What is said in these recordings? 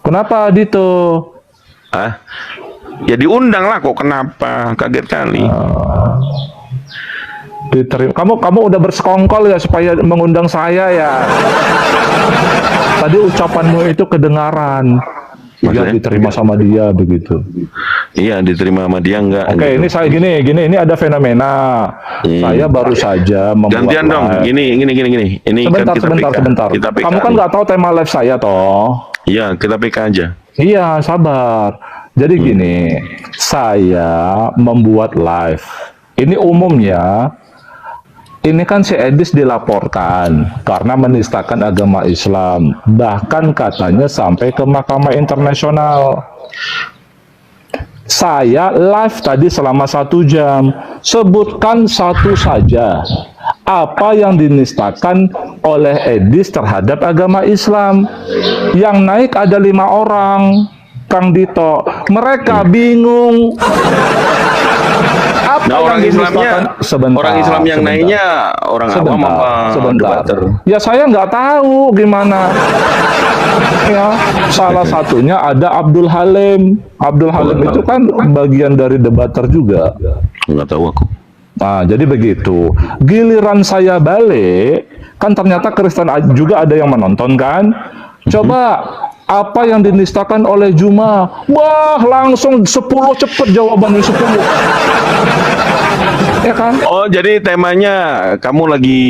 Kenapa Dito? Ah, ya diundang lah kok, kenapa? Kaget kali. Diterima. Kamu udah bersekongkol ya supaya mengundang saya ya. Tadi ucapanmu itu kedengaran. Iya, diterima sama dia begitu. Iya, diterima sama dia enggak? Oke, gitu. ini saya gini, ini ada fenomena. Saya baru saja membuat Gantian dong, gini. Ini sebentar, kan kita sebentar. Kita PK Kamu kan nih. nggak tahu tema live saya toh? Iya, kita PK aja. Iya, sabar. Jadi gini, saya membuat live. Ini umumnya, ini kan si Edis dilaporkan karena menistakan agama Islam. Bahkan katanya sampai ke Mahkamah Internasional. Saya live tadi selama 1 jam. Sebutkan satu saja. Apa yang dinistakan oleh Edis terhadap agama Islam. Yang naik ada 5 orang, Kang Dito. Mereka bingung. Apa Nah, orang yang Islamnya, dinistakan? Sebentar, orang Islam yang sebentar. naiknya orang awam apa debater? Ya saya nggak tahu gimana. Ya, salah satunya ada Abdul Halim. Abdul Halim itu kan bagian dari debater juga. Nggak tahu aku. Nah, jadi begitu. Giliran saya balik, kan ternyata Kristen juga ada yang menonton kan? Coba apa yang dinistakan oleh Juma? Wah, langsung 10 cepet jawabannya 10. Ya kan? Oh, jadi temanya kamu lagi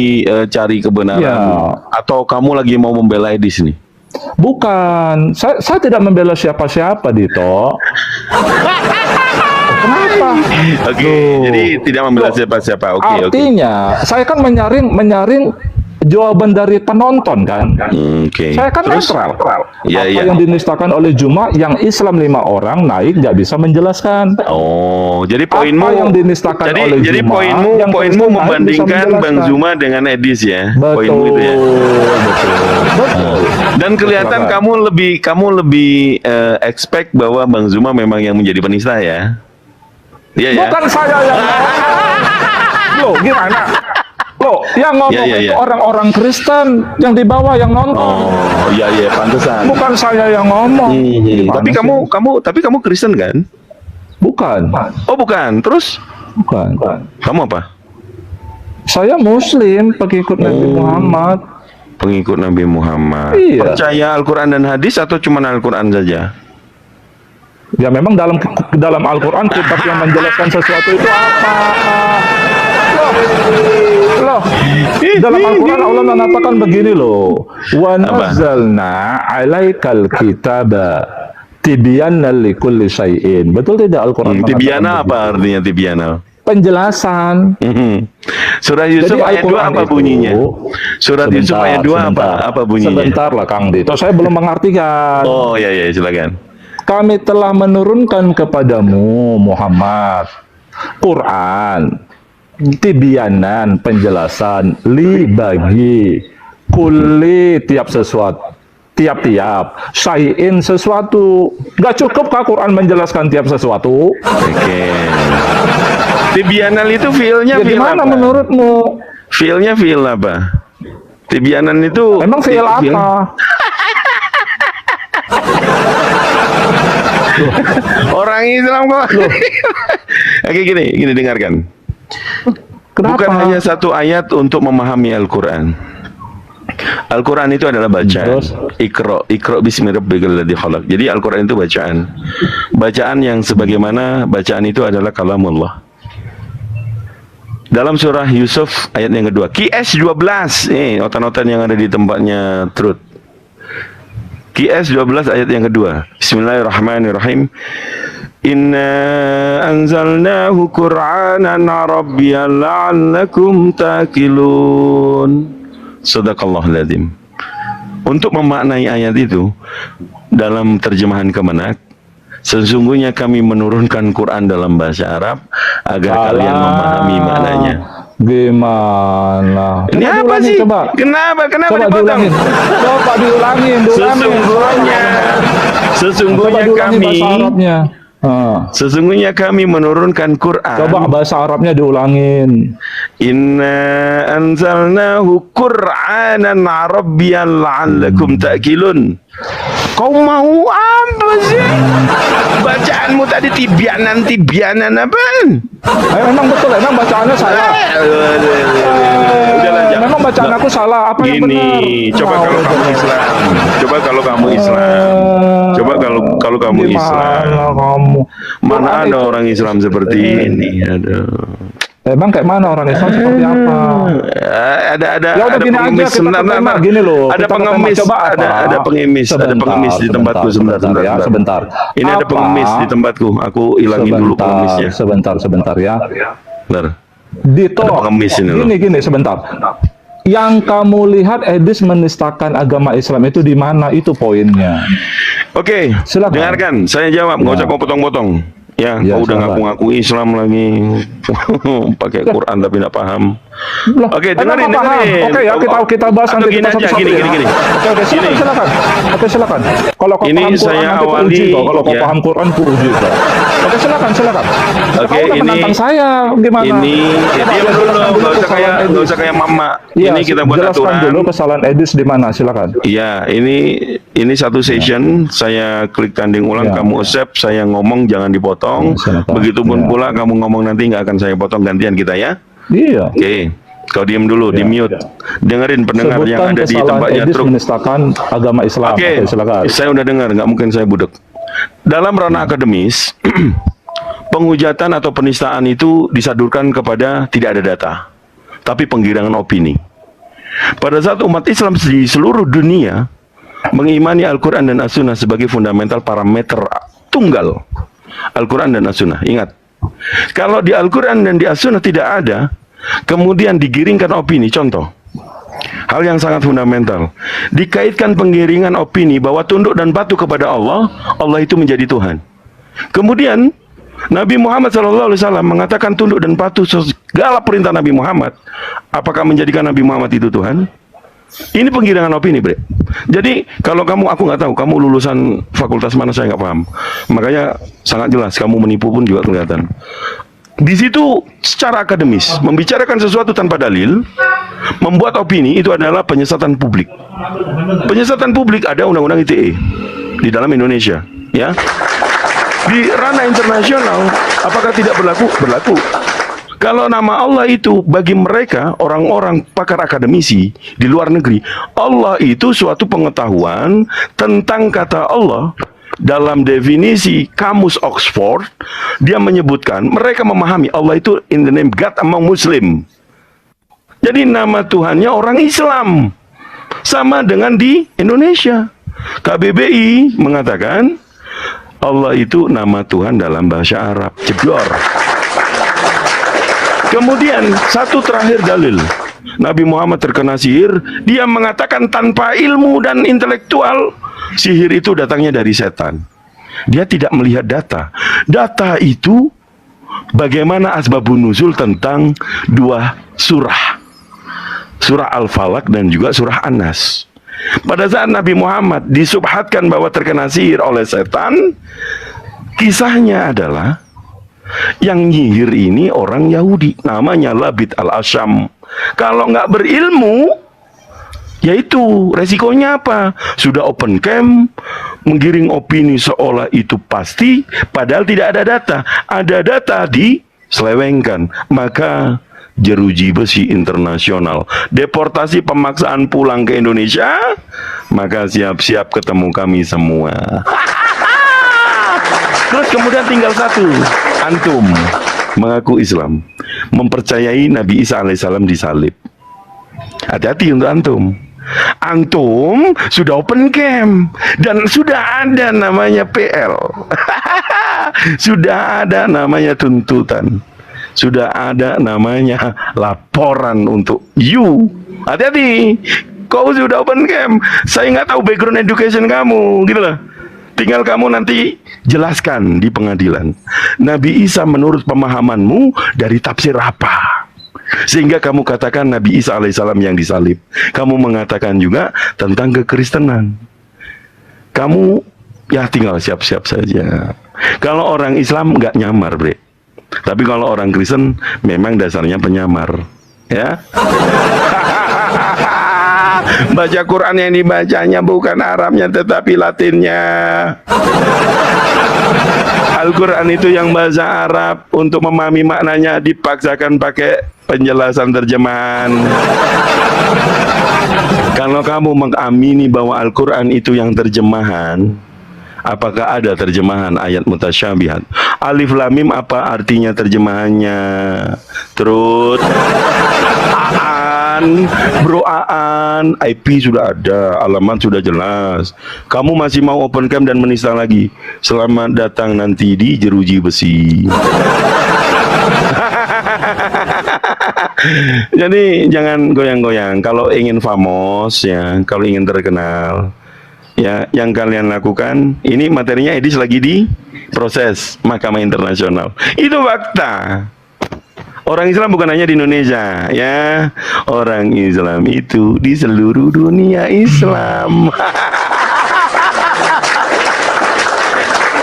cari kebenaran Ya. atau kamu lagi mau membela Edis nih? Bukan, saya tidak membela siapa-siapa, Dito. Kenapa? Oke, Loh. jadi tidak membela siapa-siapa. Oke. Artinya, saya kan menyaring jawaban dari penonton kan. Oke. Saya kan Terus? netral. Iya, Apa iya. yang dinistakan oleh Juma, yang Islam 5 orang naik nggak bisa menjelaskan. Oh, jadi Apa poinmu yang dinistakan oleh jadi Juma, poinmu yang poinmu Kristen naik bisa membandingkan Bang menjelaskan. Zuma dengan Edis ya. Betul, Poinmu itu ya. betul. Dan kelihatan Betul, kamu lebih expect bahwa Bang Zuma memang yang menjadi penista ya. Iya ya. Bukan saya yang ngomong. Loh, gimana? Loh, yang ngomong Iya. itu orang-orang Kristen yang di bawah yang nonton. Oh, iya pantesan. Bukan saya yang ngomong. Gimana Tapi sih? kamu Kristen kan? Bukan. Oh, bukan. Terus Bukan. kamu apa? Saya Muslim, pengikut Nabi Muhammad. Pengikut Nabi Muhammad. Iya. Percaya Al-Quran dan hadis atau cuma Al-Quran saja? Ya memang dalam Al-Quran kitab yang menjelaskan sesuatu itu apa? Loh, dalam Al-Quran Allah mengatakan begini loh. Wa nazzalna 'alaikal kitaba tibyanan likulli syai'in. Betul tidak Al-Quran mengatakan Tibiana apa begitu? artinya Tibiana? Penjelasan. Surah Yusuf Jadi ayat 2 Al-Quran apa itu- bunyinya? Surat Yusuf ayat 2 apa bunyinya? Sebentar lah Kang Dito, saya belum mengartikan. Oh iya silakan. Kami telah menurunkan kepadamu Muhammad Quran tibyanan, penjelasan, li bagi, kuli tiap sesuatu, tiap-tiap, syai'in sesuatu. Gak cukup kah Quran menjelaskan tiap sesuatu? Oke. Tibyanal itu fiilnya Ya fiil gimana apa? menurutmu? Fiilnya fiil apa? Tibyanan itu Emang fiil apa? Orang Islam kok. Oke gini dengarkan. Kenapa? Bukan hanya satu ayat untuk memahami Al-Quran. Al-Quran itu adalah bacaan. Terus? Iqra bismi rabbikal ladzi khalaq. Jadi Al-Quran itu bacaan. Bacaan yang sebagaimana bacaan itu adalah kalamullah. Dalam surah Yusuf ayat yang kedua, QS 12. Notan-notan yang ada di tempatnya Truth. QS 12 ayat yang kedua. Bismillahirrahmanirrahim. Inna anzalnahu Qur'anan Arabiyyan la'allakum taqilun. Shadaqallahul adzim. Untuk memaknai ayat itu dalam terjemahan Kemenak, sesungguhnya kami menurunkan Quran dalam bahasa Arab agar kalian memahami maknanya. Gimana? Ini apa diulangin, sih? Coba. Kenapa Coba dipotong? diulangin. Coba diulangin. Sesungguhnya diulangin bahasa kami Arabnya. Sesungguhnya kami menurunkan Quran. Coba bahasa Arabnya diulangin. Inna anzalnahu Qur'anan Arabiyyan la'allakum ta'qilun. Kau mau apa sih? Bacaanmu tadi tibianan apaan? Memang betul, memang bacaannya salah. Udahlah, jangan. Memang bacaan aku salah. Apa yang benar? Gini, coba Mau kalau kamu benar. Islam. Coba kalau kamu Islam. Coba kalau kamu Islam. Gimana kamu? Mana Quran ada itu- orang Islam seperti ini? Aduh. Emang kayak mana orang Islam seperti apa? Ada Ya udah gini aja, pengemis. kita Sebentar, ke tema. sebentar. Gini loh, Ada kita ke tema. pengemis. Coba apa? Ada pengemis. Ada Sebentar, pengemis di tempatku. sebentar ya, sebentar. Ini ada Apa? pengemis di tempatku. Aku hilangin dulu pengemisnya. Sebentar ya. Bentar. Dito, Ada pengemis ini loh. gini sebentar. Yang kamu lihat Edis menistakan agama Islam itu di mana? Itu poinnya. Oke, Silakan. dengarkan. Saya jawab. Nggak usah kau potong-potong. Ya, Ya, kau udah silakan. ngaku-ngaku Islam lagi. Pakai Quran tapi nggak paham. Loh, Oke, emang dengerin, nggak paham? dengerin. Oke ya, kita bahas Atau nanti gini kita aja, satu-satu ya. gini. Oke, silakan. Oke, silakan. Kalau kau Ini paham Quran saya nanti ku awali, uji kau. Kalau kau ya. paham Quran ku uji kau. Oke, silakan. Oke, Kau udah ini- menantang saya gimana? Ini ya, Coba diam dulu, jelaskan nggak usah kayak kesalahan nggak Edis. usah kayak mama. Iya, Ini kita buat jelaskan aturan. dulu kesalahan Edis di mana, silakan. Iya, ini satu session. Saya klik tanding ulang, Ya. kamu accept, saya ngomong jangan dipotong. Ya, silakan. Begitupun Ya. pula kamu ngomong nanti nggak akan saya potong, gantian kita ya. Iya. Oke, kau diam dulu, di mute. Dengerin pendengar yang Sebutkan ada di kesalahan tempatnya Edis truk. menistakan agama Islam. Oke, silakan. saya udah dengar, nggak mungkin saya budek. Dalam ranah akademis, penghujatan atau penistaan itu disadurkan kepada tidak ada data, tapi penggirangan opini. Pada saat umat Islam di seluruh dunia mengimani Al-Quran dan As-Sunnah sebagai fundamental parameter tunggal, Al-Quran dan As-Sunnah. Ingat, kalau di Al-Quran dan di As-Sunnah tidak ada, kemudian digiringkan opini. Contoh, hal yang sangat fundamental, dikaitkan penggiringan opini bahwa tunduk dan patuh kepada Allah, Allah itu menjadi Tuhan. Kemudian Nabi Muhammad SAW mengatakan tunduk dan patuh segala perintah Nabi Muhammad. Apakah menjadikan Nabi Muhammad itu Tuhan? Ini penggiringan opini, Bre. Jadi kalau aku nggak tahu, kamu lulusan fakultas mana, saya nggak paham. Makanya sangat jelas, kamu menipu pun juga kelihatan. Di situ secara akademis, membicarakan sesuatu tanpa dalil, membuat opini itu adalah penyesatan publik. Penyesatan publik ada undang-undang ITE di dalam Indonesia, ya. Di ranah internasional, apakah tidak berlaku? Berlaku. Kalau nama Allah itu bagi mereka orang-orang pakar akademisi di luar negeri, Allah itu suatu pengetahuan tentang kata Allah. Dalam definisi kamus Oxford, dia menyebutkan mereka memahami Allah itu in the name God among Muslim. Jadi nama Tuhannya orang Islam. Sama dengan di Indonesia. KBBI mengatakan Allah itu nama Tuhan dalam bahasa Arab. Jedor. Kemudian satu terakhir dalil. Nabi Muhammad terkena sihir, dia mengatakan tanpa ilmu dan intelektual, sihir itu datangnya dari setan. Dia tidak melihat data. Data itu bagaimana asbabun nuzul tentang dua surah. Surah Al-Falaq dan juga surah An-Nas. Pada saat Nabi Muhammad disubhatkan bahwa terkena sihir oleh setan, kisahnya adalah yang nyihir ini orang Yahudi, namanya Labid al-Asham. Kalau nggak berilmu, yaitu resikonya apa? Sudah open camp, menggiring opini seolah itu pasti, padahal tidak ada data. Ada data diselewengkan, maka jeruji besi internasional, deportasi pemaksaan pulang ke Indonesia, maka siap-siap ketemu kami semua. Terus kemudian tinggal satu, antum mengaku Islam, mempercayai Nabi Isa alaihissalam disalib. Hati-hati untuk antum. Antum sudah open camp dan sudah ada namanya PL. Sudah ada namanya tuntutan. Sudah ada namanya laporan untuk you. Hati-hati. Kau sudah open camp. Saya nggak tahu background education kamu, gitu loh. Tinggal kamu nanti jelaskan di pengadilan. Nabi Isa menurut pemahamanmu dari tafsir apa? Sehingga kamu katakan Nabi Isa alaihissalam yang disalib. Kamu mengatakan juga tentang kekristenan. Kamu ya tinggal siap-siap saja. Kalau orang Islam nggak nyamar, Bre. Tapi kalau orang Kristen memang dasarnya penyamar, ya. Baca Quran yang dibacanya bukan Arabnya tetapi Latinnya. Al-Quran itu yang bahasa Arab, untuk memahami maknanya dipaksakan pakai penjelasan terjemahan. Kalau kamu mengamini bahwa Al-Quran itu yang terjemahan, apakah ada terjemahan ayat mutasyabihat? Alif Lam Mim apa artinya terjemahannya? Terus Bro Aan, IP sudah ada, alamat sudah jelas. Kamu masih mau open cam dan menista lagi? Selamat datang nanti di Jeruji Besi. Jadi jangan goyang-goyang. Kalau ingin famous ya, kalau ingin terkenal, ya yang kalian lakukan, ini materinya Edis lagi di proses Mahkamah Internasional. Itu fakta. Orang Islam bukan hanya di Indonesia, ya. Orang Islam itu di seluruh dunia Islam.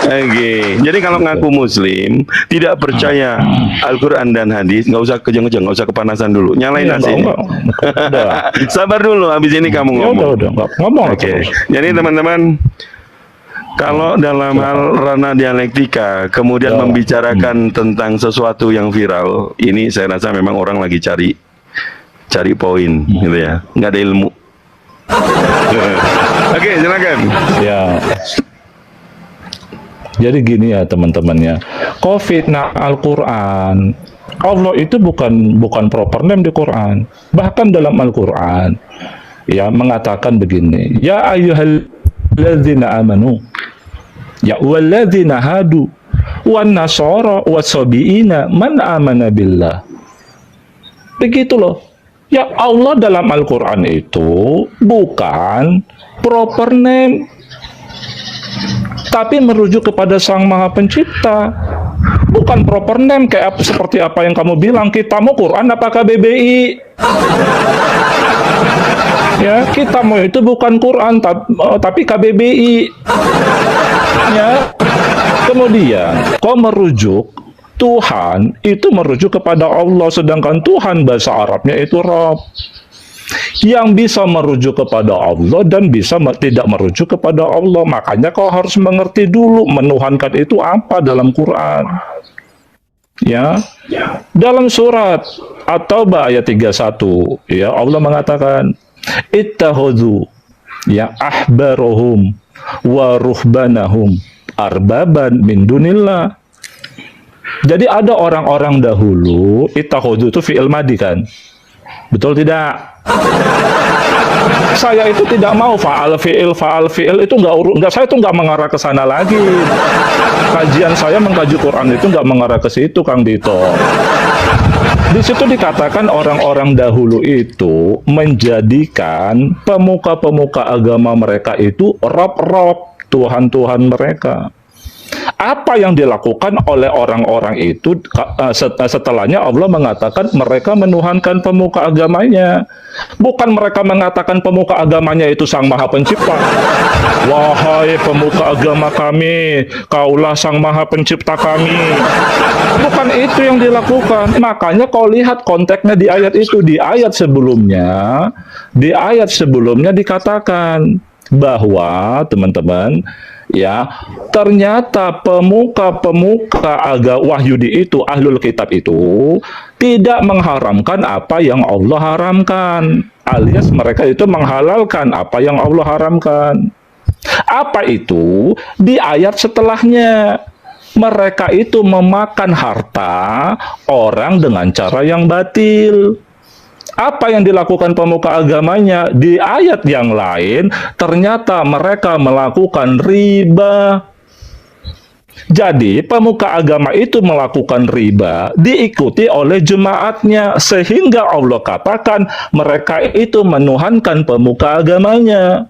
Oke, jadi kalau ngaku Muslim, tidak percaya Al-Quran dan hadis, nggak usah kejang-kejang, nggak usah kepanasan dulu, nyalain nasi. Sabar dulu, habis ini kamu ngomong. Udah, ngomong. Oke, jadi teman-teman, kalau dalam hal ranah dialektika, kemudian membicarakan tentang sesuatu yang viral, ini saya rasa memang orang lagi cari poin, gitu ya, nggak ada ilmu. Oke, silakan. Ya. Jadi gini ya teman-teman ya, fitnah Al-Quran, Allah itu bukan proper name di Quran. Bahkan dalam Al-Quran ya mengatakan begini, ya ayyuhalladzina amanu, ya walladzina hadu, wan nasara wasabiina man amana billah. Begitu loh. Ya Allah dalam Al-Quran itu bukan proper name, tapi merujuk kepada Sang Maha Pencipta. Bukan proper name kayak seperti apa yang kamu bilang, kita mau Quran apa KBBI? Ya, kita mau itu bukan Quran tapi KBBI. Ya. Kemudian kau merujuk Tuhan itu merujuk kepada Allah, sedangkan Tuhan bahasa Arabnya itu Rabb. Yang bisa merujuk kepada Allah dan bisa tidak merujuk kepada Allah. Makanya kau harus mengerti dulu menuhankan itu apa dalam Quran. Ya. Dalam surat At-Taubah ayat 31, ya Allah mengatakan, ittakhadhu ya ahbarahum wa ruhbanahum arbaban min dunillah. Jadi ada orang-orang dahulu, ittakhadhu itu fi'il madi kan? Betul tidak? Saya itu tidak mau faal fiil itu nggak, saya itu nggak mengarah ke sana lagi. Kajian saya mengkaji Quran itu nggak mengarah ke situ, Kang Dito. Di situ dikatakan orang-orang dahulu itu menjadikan pemuka-pemuka agama mereka itu rob-rob, Tuhan-Tuhan mereka. Apa yang dilakukan oleh orang-orang itu setelahnya Allah mengatakan mereka menuhankan pemuka agamanya. Bukan mereka mengatakan pemuka agamanya itu Sang Maha Pencipta. Wahai pemuka agama kami, kaulah Sang Maha Pencipta kami. Bukan itu yang dilakukan. Makanya kau lihat konteksnya di ayat itu. Di ayat sebelumnya dikatakan bahwa teman-teman, ya, ternyata pemuka-pemuka Wahyudi itu, Ahlul Kitab itu tidak mengharamkan apa yang Allah haramkan, alias mereka itu menghalalkan apa yang Allah haramkan. Apa itu? Di ayat setelahnya, mereka itu memakan harta orang dengan cara yang batil. Apa yang dilakukan pemuka agamanya? Di ayat yang lain, ternyata mereka melakukan riba. Jadi, pemuka agama itu melakukan riba, diikuti oleh jemaatnya, sehingga Allah katakan mereka itu menuhankan pemuka agamanya.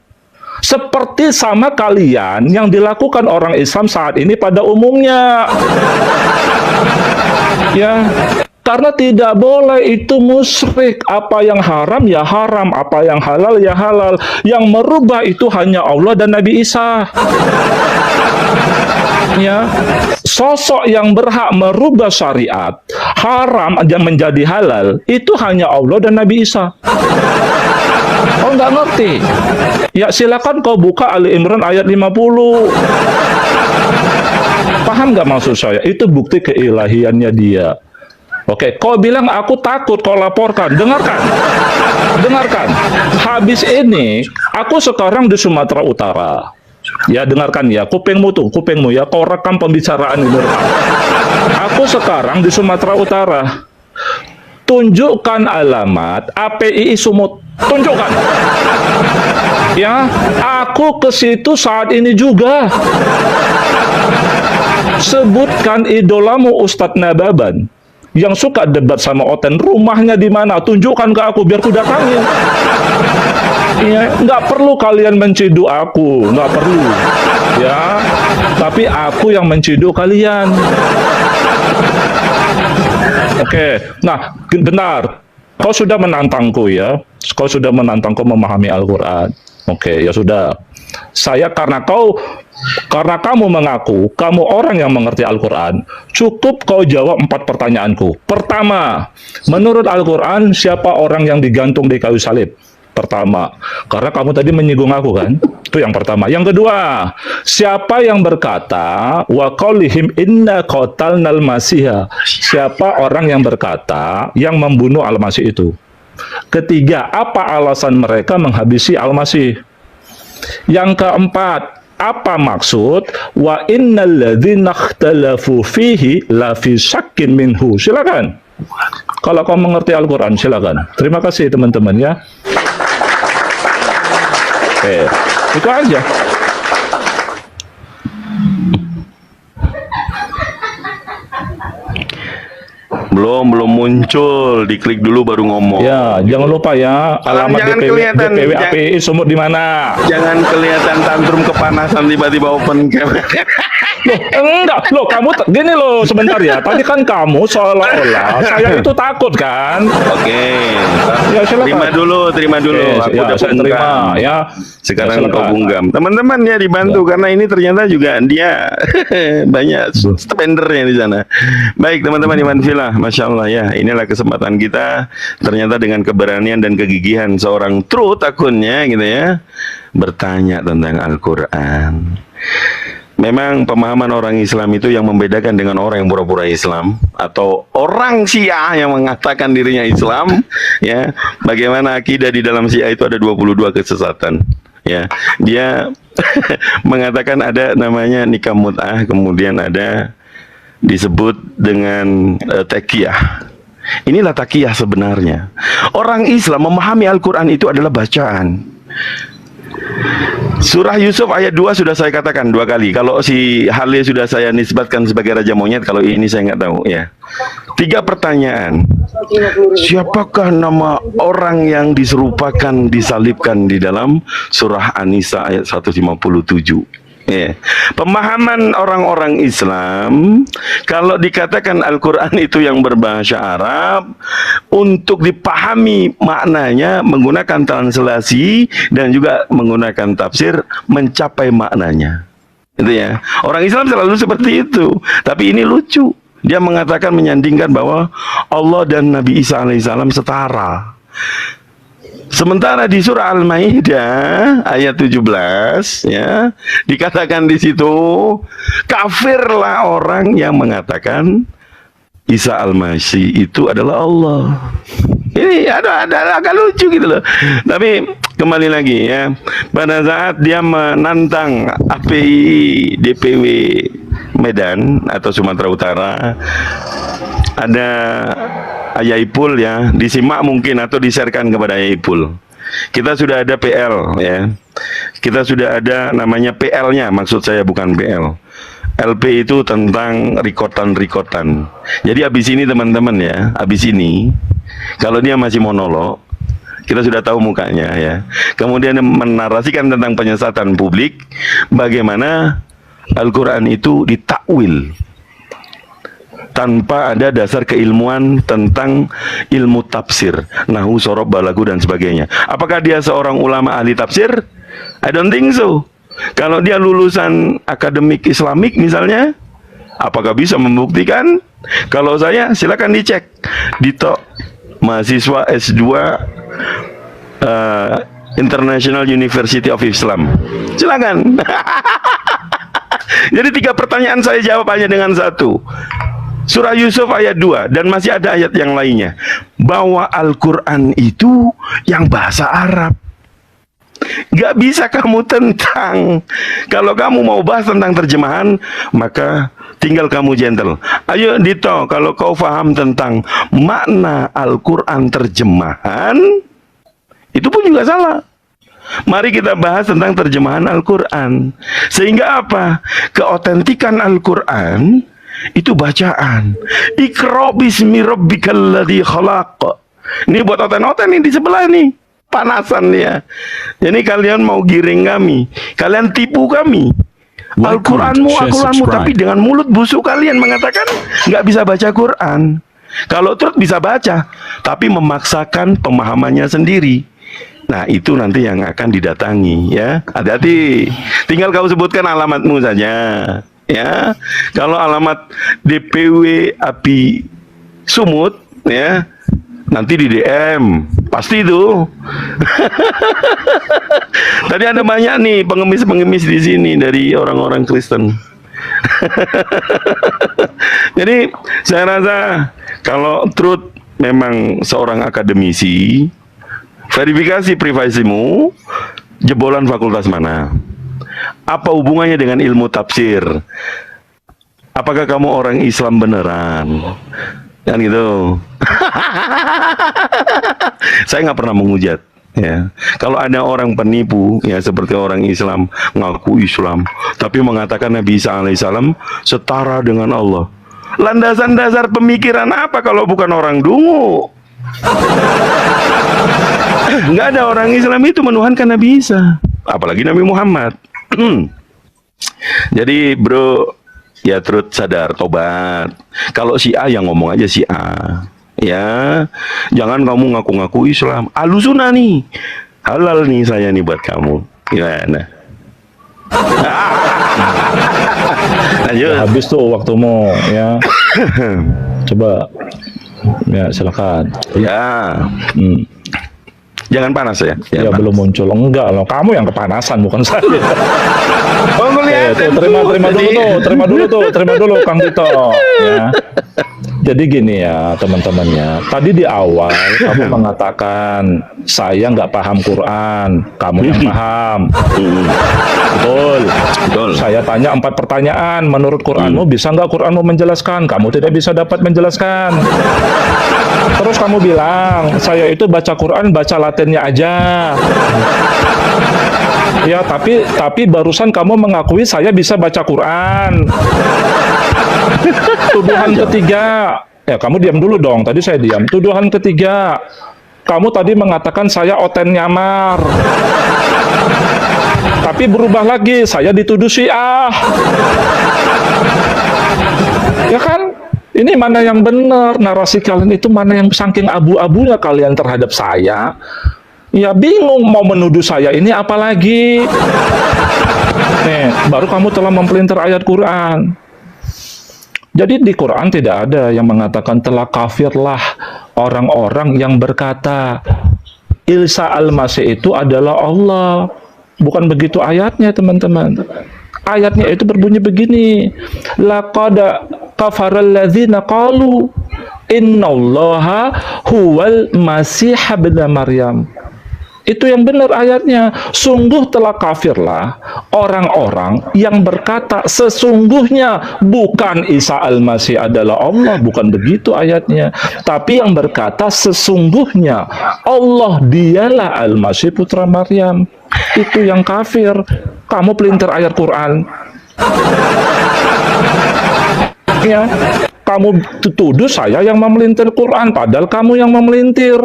Seperti sama kalian yang dilakukan orang Islam saat ini pada umumnya. Ya. Karena tidak boleh itu musyrik. Apa yang haram ya haram, apa yang halal ya halal. Yang merubah itu hanya Allah dan Nabi Isa. Ya, sosok yang berhak merubah syariat haram dan menjadi halal itu hanya Allah dan Nabi Isa. Kau nggak ngerti? Ya silakan kau buka Ali Imran ayat 50. Paham nggak maksud saya? Itu bukti keilahiannya dia. Oke, kau bilang aku takut, kau laporkan. Dengarkan. Dengarkan. Habis ini, aku sekarang di Sumatera Utara. Ya, dengarkan ya. Kupingmu ya. Kau rekam pembicaraan ini. Aku sekarang di Sumatera Utara. Tunjukkan alamat API Sumut. Tunjukkan. Ya, aku ke situ saat ini juga. Sebutkan idolamu Ustadz Nababan yang suka debat sama Oten, rumahnya di mana? Tunjukkan ke aku biar ku datangin. Ya, nggak perlu kalian menciduk aku, nggak perlu. Ya, tapi aku yang menciduk kalian. Oke, nah, benar. Kau sudah menantangku ya. Kau sudah menantangku memahami Al-Quran. Oke, ya sudah. Saya karena kamu mengaku kamu orang yang mengerti Al-Quran, cukup kau jawab 4 pertanyaanku. Pertama, menurut Al-Quran siapa orang yang digantung di kayu salib? Pertama, karena kamu tadi menyinggung aku kan? Itu yang pertama. Yang kedua, siapa yang berkata wa qaulihim inna qatalnal masiha? Siapa orang yang berkata yang membunuh Al-Masih itu? Ketiga, apa alasan mereka menghabisi Al-Masih? Yang keempat, apa maksud wa innal ladzina ikhtalafu fihi la fi syakkin minhu? Silakan. Kalau kau mengerti Al-Qur'an, silakan. Terima kasih teman-teman ya. Oke, itu aja. Belum muncul, diklik dulu baru ngomong. Ya, jangan lupa ya alamat jangan DPW, kelihatan, DPW API Sumut di mana? Jangan kelihatan tantrum kepanasan tiba-tiba open cam. Enggak, loh kamu gini loh sebentar ya. Tadi kan kamu seolah-olah saya itu takut kan? Oke. Ya, silakan. Terima dulu. Aku Ya, udah saya bungkam. terima ya. Sekarang Ya, kau silakan. bunggam. Teman-teman ya dibantu karena ini ternyata juga dia banyak spendernya di sana. Baik teman-teman Iman Villa, Masya Allah ya. Inilah kesempatan kita ternyata dengan keberanian dan kegigihan seorang truth akunnya gitu ya, bertanya tentang Al-Quran. Memang pemahaman orang Islam itu yang membedakan dengan orang yang pura-pura Islam atau orang Syiah yang mengatakan dirinya Islam ya. Bagaimana akidah di dalam Syiah itu ada 22 kesesatan ya. Dia mengatakan ada namanya nikah mut'ah, kemudian ada disebut dengan taqiyah. Inilah taqiyah sebenarnya. Orang Islam memahami Al-Quran itu adalah bacaan. Surah Yusuf ayat 2 sudah saya katakan 2 kali. Kalau si Halil sudah saya nisbatkan sebagai Raja Monyet, kalau ini saya nggak tahu ya. 3 pertanyaan. Siapakah nama orang yang diserupakan disalibkan di dalam surah An-Nisa ayat 157? Ya. Pemahaman orang-orang Islam kalau dikatakan Al-Quran itu yang berbahasa Arab, untuk dipahami maknanya menggunakan translasi dan juga menggunakan tafsir mencapai maknanya. Itu ya. Orang Islam selalu seperti itu. Tapi ini lucu. Dia mengatakan menyandingkan bahwa Allah dan Nabi Isa alaihissalam setara. Sementara di surah Al-Maidah ayat 17 ya, dikatakan di situ kafirlah orang yang mengatakan Isa Al-Masih itu adalah Allah. Ini ada agak lucu gitu loh. Tapi kembali lagi ya, pada saat dia menantang API DPW Medan atau Sumatera Utara, ada Ayaipul ya, disimak mungkin atau di-sharekan kepada Ayaipul. Kita sudah ada PL ya. Kita sudah ada namanya PL-nya, maksud saya bukan PL. LP itu tentang rekotan-rekotan. Jadi habis ini teman-teman ya, habis ini kalau dia masih monolog, kita sudah tahu mukanya ya. Kemudian dia menarasikan tentang penyesatan publik, bagaimana Al-Quran itu ditakwil tanpa ada dasar keilmuan tentang ilmu tafsir, nahwu, sorob, balagu dan sebagainya. Apakah dia seorang ulama ahli tafsir? I don't think so. Kalau dia lulusan akademik Islamik misalnya, apakah bisa membuktikan? Kalau saya, silakan dicek. Dito, mahasiswa S2 International University of Islam. Silakan. Jadi 3 pertanyaan saya jawab hanya dengan 1. Surah Yusuf ayat 2, dan masih ada ayat yang lainnya, bahwa Al-Quran itu yang bahasa Arab. Gak bisa kamu tentang. Kalau kamu mau bahas tentang terjemahan, maka tinggal kamu gentle. Ayo Dito, kalau kau paham tentang makna Al-Quran terjemahan, itu pun juga salah. Mari kita bahas tentang terjemahan Al-Quran. Sehingga apa? Keotentikan Al-Quran itu bacaan. Iqra bismi rabbikal ladzi khalaq. Ini buat oten-oten nih di sebelah nih. Panasan ya. Jadi kalian mau giring kami, kalian tipu kami. Al-Quranmu, Al-Quranmu, tapi dengan mulut busuk kalian mengatakan nggak bisa baca Quran. Kalau Truth bisa baca, tapi memaksakan pemahamannya sendiri. Nah, itu nanti yang akan didatangi ya. Hati-hati. Tinggal kau sebutkan alamatmu saja ya. Kalau alamat DPW Api Sumut ya, nanti di DM. Pasti itu. Tadi ada banyak nih pengemis-pengemis di sini dari orang-orang Kristen. Jadi saya rasa kalau Truth memang seorang akademisi, verifikasi privasimu, jebolan fakultas mana? Apa hubungannya dengan ilmu tafsir? Apakah kamu orang Islam beneran? Kan gitu. Saya nggak pernah menghujat. Ya, kalau ada orang penipu, ya seperti orang Islam ngaku Islam, tapi mengatakan Nabi Isa alaihissalam setara dengan Allah. Landasan dasar pemikiran apa kalau bukan orang dungu? Nggak ada orang Islam itu menuhankan Nabi Isa, apalagi Nabi Muhammad. Jadi bro, ya Truth sadar, tobat. Kalau si A yang ngomong aja si A. Ya, jangan kamu ngaku-ngaku Islam. Ahlussunnah nih, halal nih saya nih buat kamu. Gimana? Lanjut. Ya, habis tuh waktumu ya. Coba, ya silakan. Ya, jangan panas ya. Ya belum muncul. Enggak loh, kamu yang kepanasan bukan saya. Oh, Terima dulu Kang Tito. Ya. Jadi gini ya teman-teman ya, tadi di awal kamu mengatakan saya nggak paham Quran, kamu yang paham. Betul. Saya tanya 4 pertanyaan, menurut Quranmu bisa nggak Quranmu menjelaskan? Kamu tidak bisa dapat menjelaskan. Terus kamu bilang saya itu baca Quran baca Latinnya aja. Ya tapi barusan kamu mengakui saya bisa baca Quran. Tuduhan ketiga, ya kamu diam dulu dong, tadi saya diam. Tuduhan ketiga, kamu tadi mengatakan saya oten nyamar. Tapi berubah lagi, saya dituduh Syiah. Ya kan? Ini mana yang benar? Narasi kalian itu mana yang saking abu-abunya kalian terhadap saya? Ya bingung mau menuduh saya ini apa lagi? Nih, baru kamu telah mempelintir ayat Quran. Jadi di Quran tidak ada yang mengatakan telah kafirlah orang-orang yang berkata Isa al-Masih itu adalah Allah. Bukan begitu ayatnya teman-teman. Ayatnya itu berbunyi begini. Laqad kafaral ladzina qalu innallaha huwal masih ibn Maryam. Itu yang benar ayatnya. Sungguh telah kafirlah orang-orang yang berkata sesungguhnya bukan Isa al-Masih adalah Allah. Bukan begitu ayatnya. Tapi yang berkata sesungguhnya Allah dialah al-Masih putra Maryam. Itu yang kafir. Kamu pelintir ayat Quran. Ya, kamu tuduh saya yang memelintir Quran, padahal kamu yang memelintir.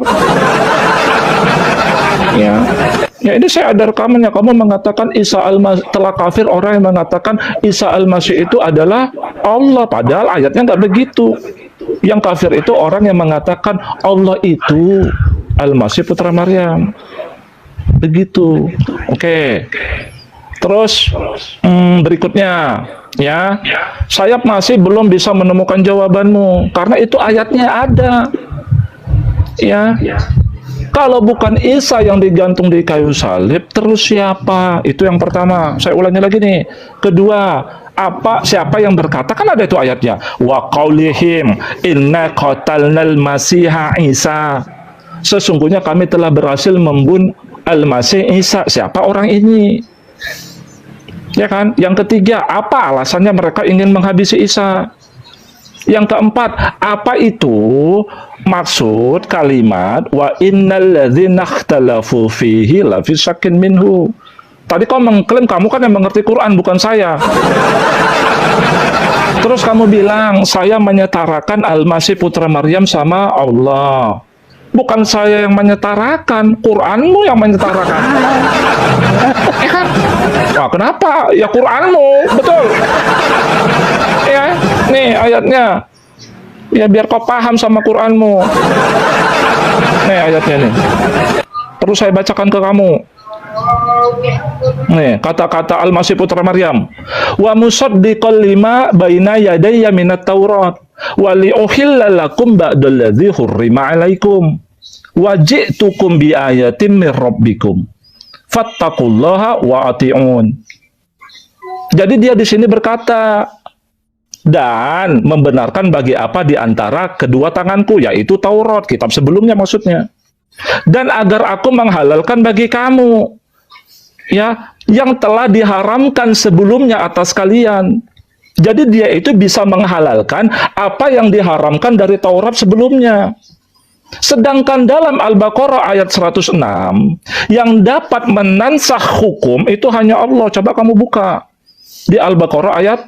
Ya ini saya ada rekamannya. Kamu mengatakan Isa al-Masih telah kafir orang yang mengatakan Isa al-Masih itu adalah Allah, padahal ayatnya nggak begitu. Yang kafir itu orang yang mengatakan Allah itu al-Masih putra Maryam. Begitu. Oke. Terus berikutnya ya, saya masih belum bisa menemukan jawabanmu karena itu ayatnya ada. Ya. Kalau bukan Isa yang digantung di kayu salib, terus siapa? Itu yang pertama. Saya ulangi lagi nih. Kedua, siapa yang berkata, kan ada itu ayatnya, wa qaulihim inna qatalnal masiha Isa, sesungguhnya kami telah berhasil membunuh Al-Masih Isa. Siapa orang ini? Ya kan? Yang ketiga, apa alasannya mereka ingin menghabisi Isa? Yang keempat, apa itu maksud kalimat wa innal ladzina ikhtalafu fihi la fi syakkin minhu? Tadi kau mengklaim kamu kan yang mengerti Quran, bukan saya. Terus kamu bilang saya menyetarakan Al-Masih putra Maryam sama Allah. Bukan saya yang menyetarakan, Quranmu yang menyetarakan. Wah, kenapa? Ya Quranmu, betul. Ya, nih ayatnya. Ya biar kau paham sama Quranmu. Nih ayatnya nih. Terus saya bacakan ke kamu. Nih, kata-kata Al-Masih putra Maryam. Wa musaddiqal lima baina yadayya minat Taurat wa li uhilla lakum ba'dalladzi hurrima 'alaikum wa ji'tukum bi ayatin mir rabbikum fattaqullaha wa ati'un. Jadi dia di sini berkata, dan membenarkan bagi apa di antara kedua tanganku, yaitu Taurat, kitab sebelumnya maksudnya. Dan agar aku menghalalkan bagi kamu, ya, yang telah diharamkan sebelumnya atas kalian. Jadi dia itu bisa menghalalkan apa yang diharamkan dari Taurat sebelumnya. Sedangkan dalam Al-Baqarah ayat 106, yang dapat menansakh hukum itu hanya Allah. Coba kamu buka di Al-Baqarah ayat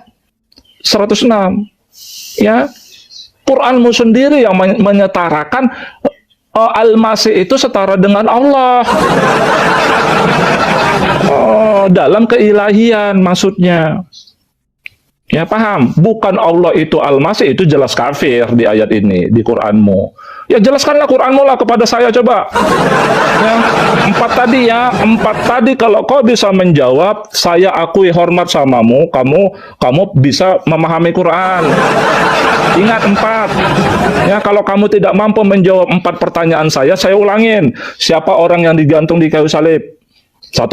106. Ya, Quranmu sendiri yang menyetarakan Al-Masih itu setara dengan Allah. Dalam keilahian maksudnya. Ya paham? Bukan Allah itu Al-Masih, itu jelas kafir di ayat ini, di Quranmu. Ya jelaskanlah Quranmu lah kepada saya coba. Ya, empat tadi kalau kau bisa menjawab, saya akui hormat samamu, kamu bisa memahami Quran. Ingat 4. Ya, kalau kamu tidak mampu menjawab 4 pertanyaan saya ulangin. Siapa orang yang digantung di kayu salib? 1.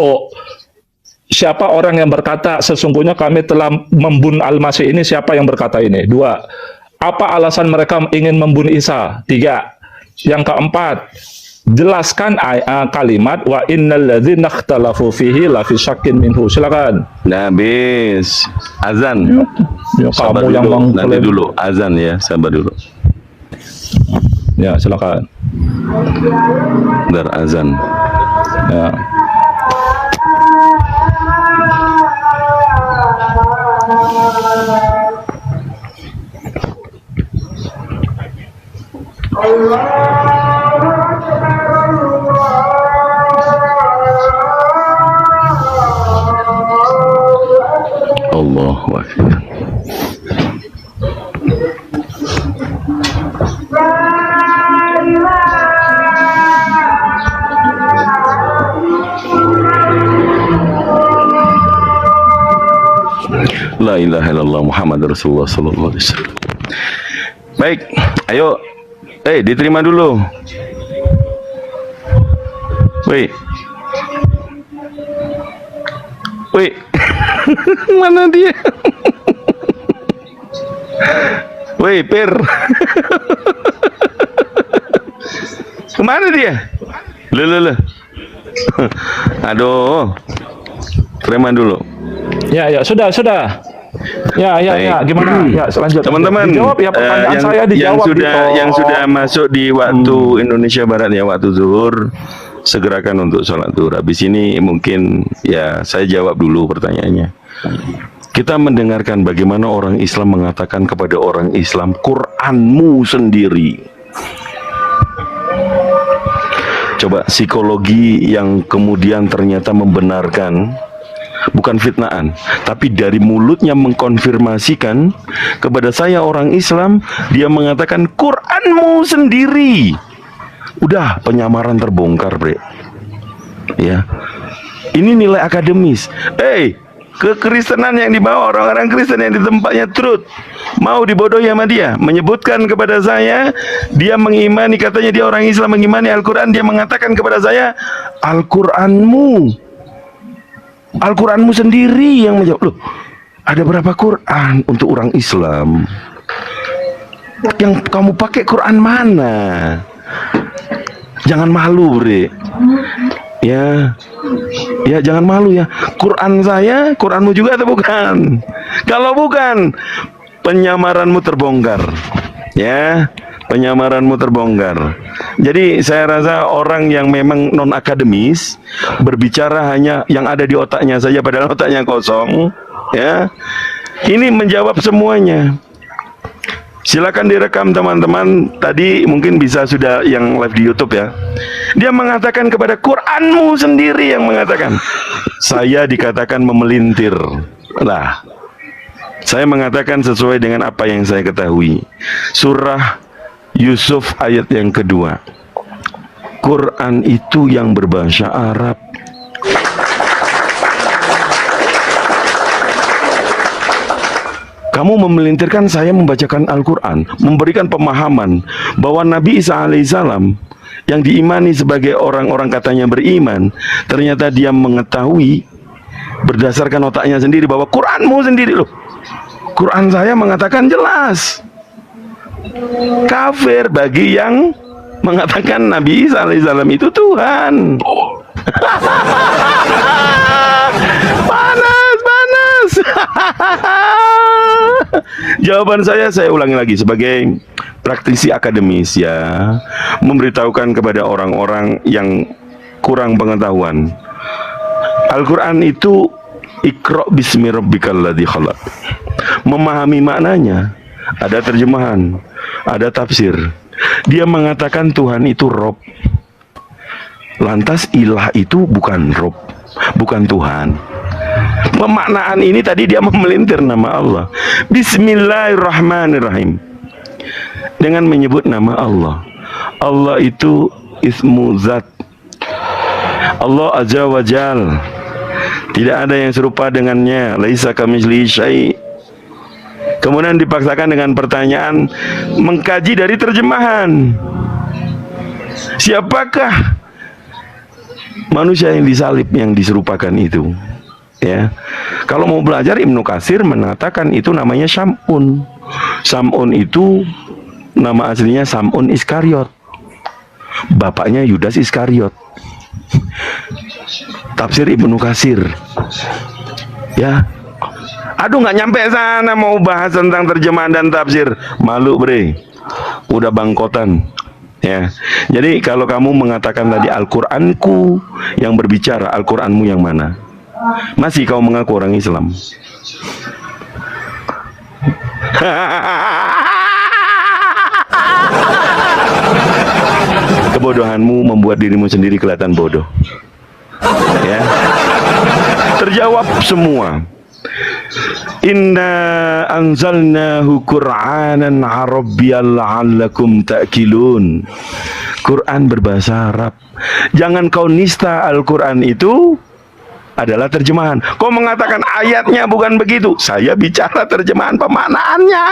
Siapa orang yang berkata sesungguhnya kami telah membunuh Al-Masih ini? Siapa yang berkata ini? 2. Apa alasan mereka ingin membunuh Isa? 3. Yang keempat, jelaskan kalimat wa innal ladzina ikhtalafu fihi la fi syakkin minhu. Silakan. Nah, habis azan. Ya, sabar kamu dulu, yang nanti dulu azan ya, sabar dulu. Ya, silakan. Dar azan. Ya. Allahu Akbar. La ilaha illallah Muhammad Rasulullah sallallahu alaihi wasallam. Baik, ayo. Diterima dulu. Woi. Mana dia? Woi, Per. Kemana dia? Loh. Aduh. Terima dulu. Ya, sudah. Ya, gimana? Ya, selanjutnya. Teman-teman, dijawab ya pertanyaan saya dijawab yang sudah masuk di waktu Indonesia Barat ya, waktu zuhur, segerakan untuk sholat zuhur. Habis ini mungkin ya saya jawab dulu pertanyaannya. Kita mendengarkan bagaimana orang Islam mengatakan kepada orang Islam, Quranmu sendiri. Coba psikologi yang kemudian ternyata membenarkan, bukan fitnaan, tapi dari mulutnya mengkonfirmasikan kepada saya orang Islam, dia mengatakan Quranmu sendiri. Udah, penyamaran terbongkar, bre. Ya, ini nilai akademis. Kekristenan yang dibawa orang-orang Kristen yang di tempatnya truth mau dibodohi sama dia, menyebutkan kepada saya dia mengimani, katanya dia orang Islam mengimani Al-Quran, dia mengatakan kepada saya Al-Quranmu sendiri yang menjawab. Loh, ada berapa Quran untuk orang Islam? Yang kamu pakai Quran mana? Jangan malu, Bre. Ya, jangan malu ya. Quran saya, Quranmu juga atau bukan? Kalau bukan, penyamaranmu terbongkar. Ya, penyamaranmu terbongkar. Jadi saya rasa orang yang memang non akademis berbicara hanya yang ada di otaknya saja, padahal otaknya kosong. Ya, ini menjawab semuanya. Silakan direkam teman-teman. Tadi mungkin bisa sudah yang live di YouTube ya. Dia mengatakan kepada Quranmu sendiri yang mengatakan. Saya dikatakan memelintir. Nah, saya mengatakan sesuai dengan apa yang saya ketahui. Surah Yusuf ayat yang kedua. Quran itu yang berbahasa Arab. Kamu memelintirkan saya membacakan Al-Quran, memberikan pemahaman bahwa Nabi Isa alaihissalam yang diimani sebagai orang-orang katanya beriman, ternyata dia mengetahui berdasarkan otaknya sendiri bahwa Quranmu sendiri loh. Quran saya mengatakan jelas kafir bagi yang mengatakan Nabi Isa alaihissalam itu Tuhan. Panas. Jawaban saya ulangi lagi sebagai praktisi akademis ya, memberitahukan kepada orang-orang yang kurang pengetahuan. Al-Quran itu Iqra bismi rabbikal ladzi khalaq. Memahami maknanya, ada terjemahan, ada tafsir. Dia mengatakan Tuhan itu Rob. Lantas ilah itu bukan Rob, bukan Tuhan. Pemaknaan ini tadi dia memelintir nama Allah. Bismillahirrahmanirrahim. Dengan menyebut nama Allah. Allah itu ismu zat. Allah azza wa jal. Tidak ada yang serupa dengannya. Laisa kamitslihi syai'. Kemudian dipaksakan dengan pertanyaan, mengkaji dari terjemahan. Siapakah manusia yang disalib, yang diserupakan itu? Ya, kalau mau belajar Ibnu Katsir mengatakan itu namanya Sam'un. Sam'un itu nama aslinya Sam'un Iskariot. Bapaknya Yudas Iskariot. Tafsir Ibnu Katsir. Ya, aduh nggak nyampe sana mau bahas tentang terjemahan dan tafsir. Malu bre, udah bangkotan. Ya, jadi kalau kamu mengatakan tadi Al-Quranku yang berbicara, Al-Quranmu yang mana? Masih kau mengaku orang Islam? Kebodohanmu membuat dirimu sendiri kelihatan bodoh. Ya, terjawab semua. Inna anzalnahu Qur'anan Arabiyyan la'allakum ta'qilun. Quran berbahasa Arab. Jangan kau nista Al-Quran itu adalah terjemahan. Kau mengatakan ayatnya bukan begitu. Saya bicara terjemahan pemaknaannya,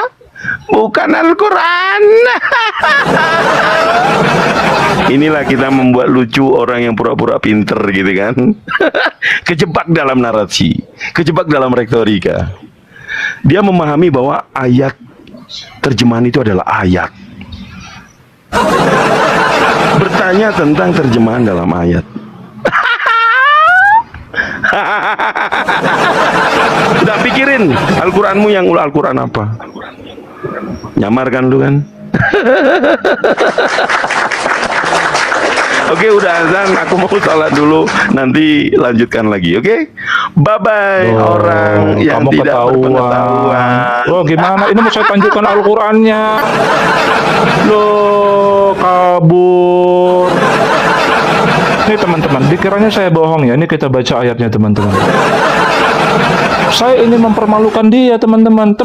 bukan Al-Quran. Inilah kita membuat lucu orang yang pura-pura pinter gitu kan. Kejebak dalam narasi, kejebak dalam retorika. Dia memahami bahwa ayat terjemahan itu adalah ayat. Bertanya tentang terjemahan dalam ayat. Udah pikirin Al-Quranmu yang Al-Quran apa? Nyamar kan lu kan? Oke, udah azan, aku mau salat dulu, nanti lanjutkan lagi, oke? Bye-bye orang yang kamu tidak berpengetahuan. Loh, gimana? Ini mau saya tunjukkan Al-Qurannya. Loh, kabur. Ini teman-teman, dikiranya saya bohong ya. Ini kita baca ayatnya teman-teman. Saya ini mempermalukan dia teman-teman.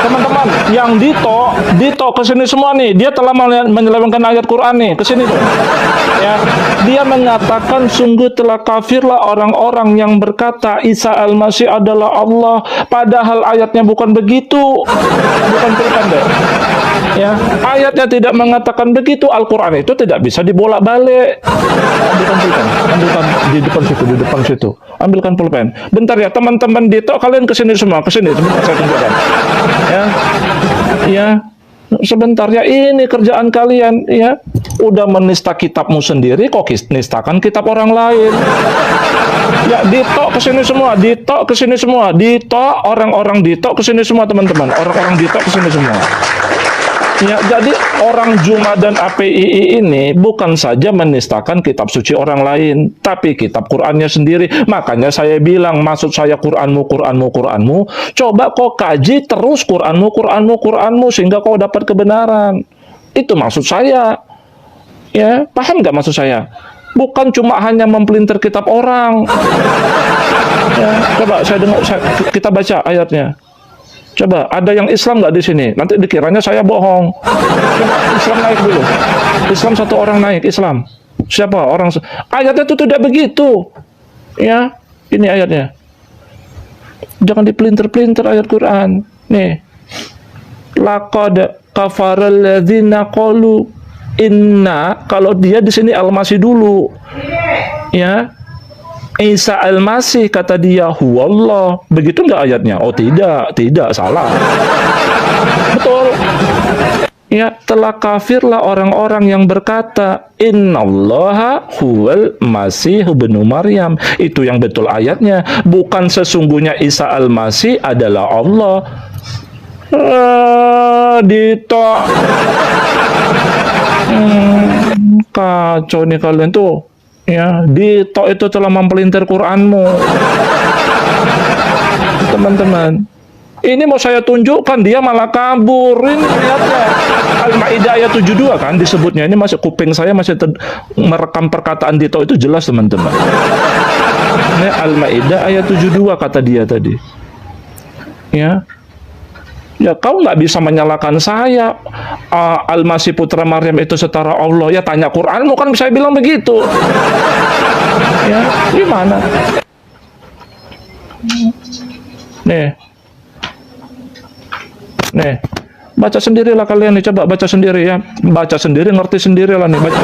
Teman-teman, yang Dito kesini semua nih, dia telah menyelewengkan ayat Quran nih, kesini tuh. Ya, dia mengatakan sungguh telah kafirlah orang-orang yang berkata Isa Al-Masih adalah Allah, padahal ayatnya bukan begitu. Bukan deh. Ya, ayatnya tidak mengatakan begitu. Al-Quran itu tidak bisa dibolak-balik. Ambilkan di depan situ. Ambilkan pulpen. Bentar ya, teman-teman Dito, kalian kesini semua, kesini. Sebentar saya tunjukkan. Ya, sebentar ya. Ini kerjaan kalian, ya. Udah menista kitabmu sendiri, kok nistakan kitab orang lain. Ya, Dito kesini semua, Dito kesini semua, Dito, orang-orang Dito kesini semua, teman-teman. Orang-orang Dito kesini semua. Ya, jadi orang Jumadan APII ini bukan saja menistakan kitab suci orang lain, tapi kitab Qur'annya sendiri. Makanya saya bilang, maksud saya Qur'anmu. Coba kau kaji terus Qur'anmu, sehingga kau dapat kebenaran. Itu maksud saya. Ya, paham nggak maksud saya? Bukan cuma hanya mempelintir kitab orang. Ya, coba kita baca ayatnya. Coba, ada yang Islam nggak di sini? Nanti dikiranya saya bohong. Coba, Islam naik dulu. Islam satu orang naik, Islam. Siapa orang? Ayatnya itu tidak begitu. Ya, ini ayatnya. Jangan dipelintir-pelintir ayat Quran. Nih. Laqad kafaral ladzina qalu inna, kalau dia di sini Al-Masih dulu. Ya. Isa Al-Masih kata dia huwallah. Begitu enggak ayatnya? Oh tidak, salah. Betul. Ya, telah kafirlah orang-orang yang berkata innallaha huwal masih ibnu Maryam. Itu yang betul ayatnya, bukan sesungguhnya Isa Al-Masih adalah Allah. Dito. Kacau nih kalian tuh. Ya, Dito itu telah mempelintir Qur'anmu. Teman-teman, ini mau saya tunjukkan, dia malah kabur. Ini lihatnya, Al-Maidah ayat 72 kan disebutnya. Ini masih kuping saya masih merekam perkataan Dito itu jelas, teman-teman. Ini Al-Maidah ayat 72 kata dia tadi. Ya. Ya, kau nggak bisa menyalahkan saya. Al-Masih putra Maryam itu setara Allah. Ya, tanya Qur'anmu kan saya bilang begitu. Ya, gimana? Nih, baca sendirilah kalian nih. Coba baca sendiri ya. Baca sendiri, ngerti sendirilah nih. Baca.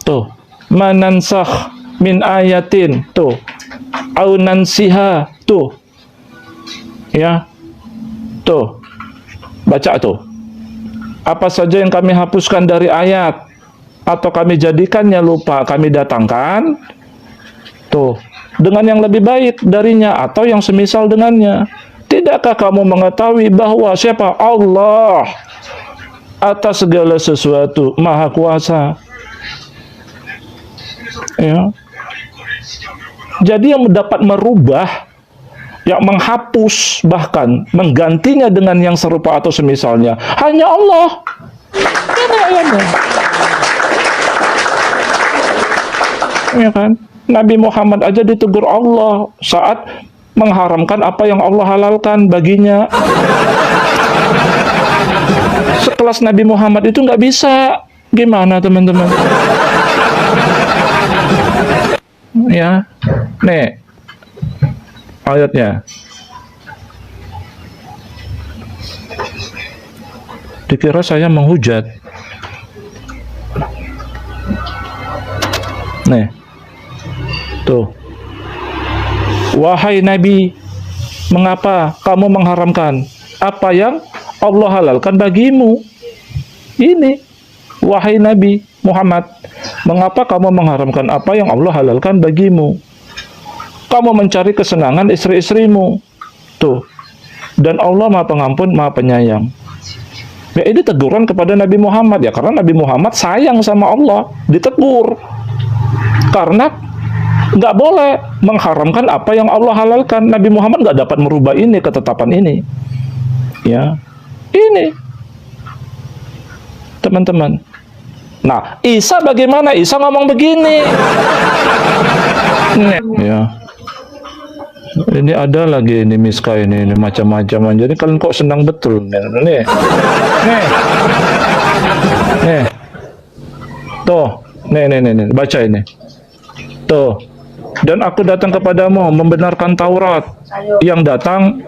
Tuh. Manansakh min ayatin. Tuh. Au nansiha. Tuh. Ya, tuh, baca tuh. Apa saja yang kami hapuskan dari ayat, atau kami jadikannya lupa, kami datangkan, tuh, dengan yang lebih baik darinya, atau yang semisal dengannya. Tidakkah kamu mengetahui bahwa siapa Allah atas segala sesuatu maha kuasa? Ya. Jadi yang dapat merubah, yang menghapus, bahkan menggantinya dengan yang serupa atau semisalnya, hanya Allah. Ini ayatnya. Ya kan? Nabi Muhammad aja ditegur Allah saat mengharamkan apa yang Allah halalkan baginya. Sekelas Nabi Muhammad itu nggak bisa. Gimana, teman-teman? Ya, nih ayatnya. Dikira saya menghujat. Nih. Tuh. Wahai Nabi, mengapa kamu mengharamkan apa yang Allah halalkan bagimu? Ini. Wahai Nabi Muhammad, mengapa kamu mengharamkan apa yang Allah halalkan bagimu? Kamu mencari kesenangan istri-istrimu. Tuh. Dan Allah Maha Pengampun, Maha Penyayang. Ya, ini teguran kepada Nabi Muhammad ya, karena Nabi Muhammad sayang sama Allah, ditegur. Karena nggak boleh mengharamkan apa yang Allah halalkan. Nabi Muhammad nggak dapat merubah ini, ketetapan ini. Ya. Ini. Teman-teman. Nah, Isa bagaimana? Isa ngomong begini. Ya. Ini ada lagi ini Miska ini macam-macam. Jadi kalian kok senang betul nih. Nih. Tuh, nih, baca ini. Tuh. Dan aku datang kepadamu membenarkan Taurat yang datang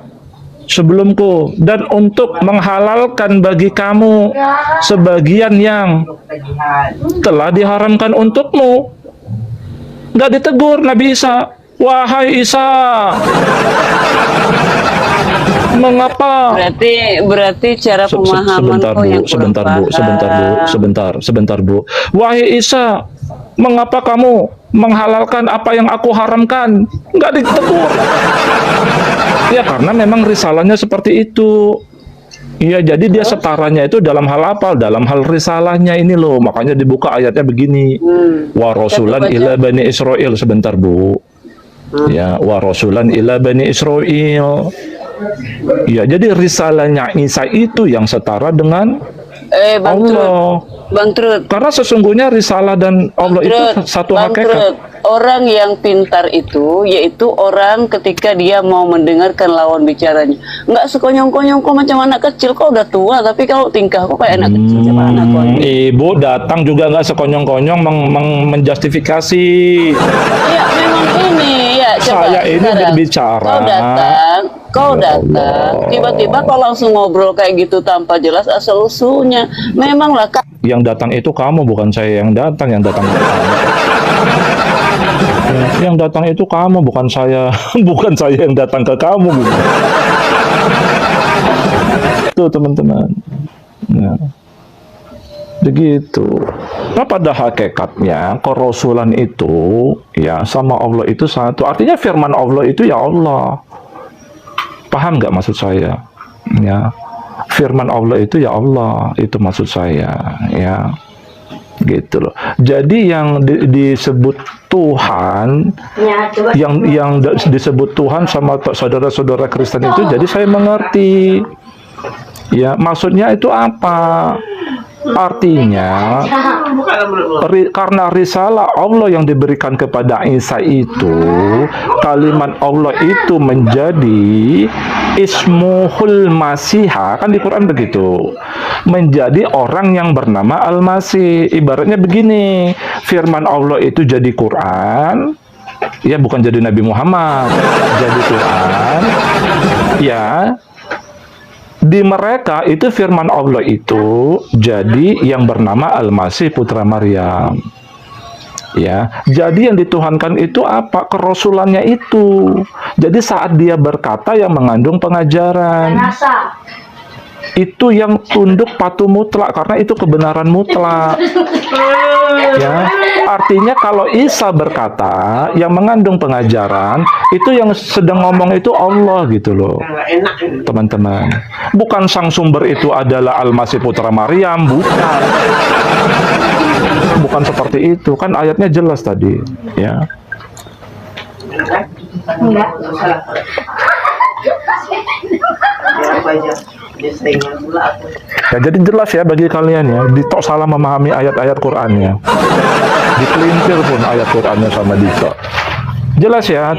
sebelumku dan untuk menghalalkan bagi kamu sebagian yang telah diharamkan untukmu. Nggak ditegur Nabi Isa. Wahai Isa, mengapa? Berarti cara pemahaman sebentar Bu. Wahai Isa, mengapa kamu menghalalkan apa yang aku haramkan? Nggak ditegur. Ya karena memang risalahnya seperti itu. Iya, jadi dia setaranya itu dalam hal apa? Dalam hal risalahnya ini loh. Makanya dibuka ayatnya begini. Wa rasulan ila bani Israel. Sebentar Bu. Ya, wa rasulan ila bani Israel. Ya, jadi risalahnya Isa itu yang setara dengan Allah. Bang Trud. Karena sesungguhnya risalah dan Allah itu satu hakikat. Orang yang pintar itu yaitu orang ketika dia mau mendengarkan lawan bicaranya. Nggak sekonyong-konyong kok macam anak kecil, kok udah tua tapi kalau tingkah kok kayak anak kecil sama anak konyong. Ibu datang juga nggak sekonyong-konyong menjustifikasi. Ya memang ini ya coba. Saya ini berbicara. Kau datang, tiba-tiba kau langsung ngobrol kayak gitu tanpa jelas asal usulnya. Memanglah yang datang itu kamu, bukan saya yang datang itu kamu. Yang datang itu kamu, bukan saya. Bukan saya yang datang ke kamu gitu. Tuh teman-teman. Nah, begitu. Nah, pada hakikatnya kerasulan itu ya sama Allah itu satu. Artinya firman Allah itu ya Allah. Paham nggak maksud saya? Ya, firman Allah itu ya Allah, itu maksud saya. Ya, gitu loh. Jadi yang disebut Tuhan, yang disebut Tuhan sama saudara-saudara Kristen itu, jadi saya mengerti. Ya, maksudnya itu apa? Artinya karena risalah Allah yang diberikan kepada Isa itu, kalimat Allah itu menjadi ismuhul masiha, kan di Quran begitu, menjadi orang yang bernama Al-Masih. Ibaratnya begini, firman Allah itu jadi Quran, ya bukan jadi Nabi Muhammad, jadi Quran, ya. Di mereka itu firman Allah itu jadi yang bernama Al-Masih putra Maryam. Ya, jadi yang dituhankan itu apa? Kerasulannya itu. Jadi saat dia berkata yang mengandung pengajaran. Itu yang tunduk patuh mutlak karena itu kebenaran mutlak. Ya, artinya kalau Isa berkata yang mengandung pengajaran, itu yang sedang ngomong itu Allah gitu loh. Teman-teman. Bukan sang sumber itu adalah Al-Masih putra Maryam, bukan. Bukan seperti itu. Kan ayatnya jelas tadi, ya. Ya, jadi jelas ya bagi kalian ya, Dito salah memahami ayat-ayat Qur'annya. Dipelintir pun ayat Qur'annya sama Dito. Jelas ya.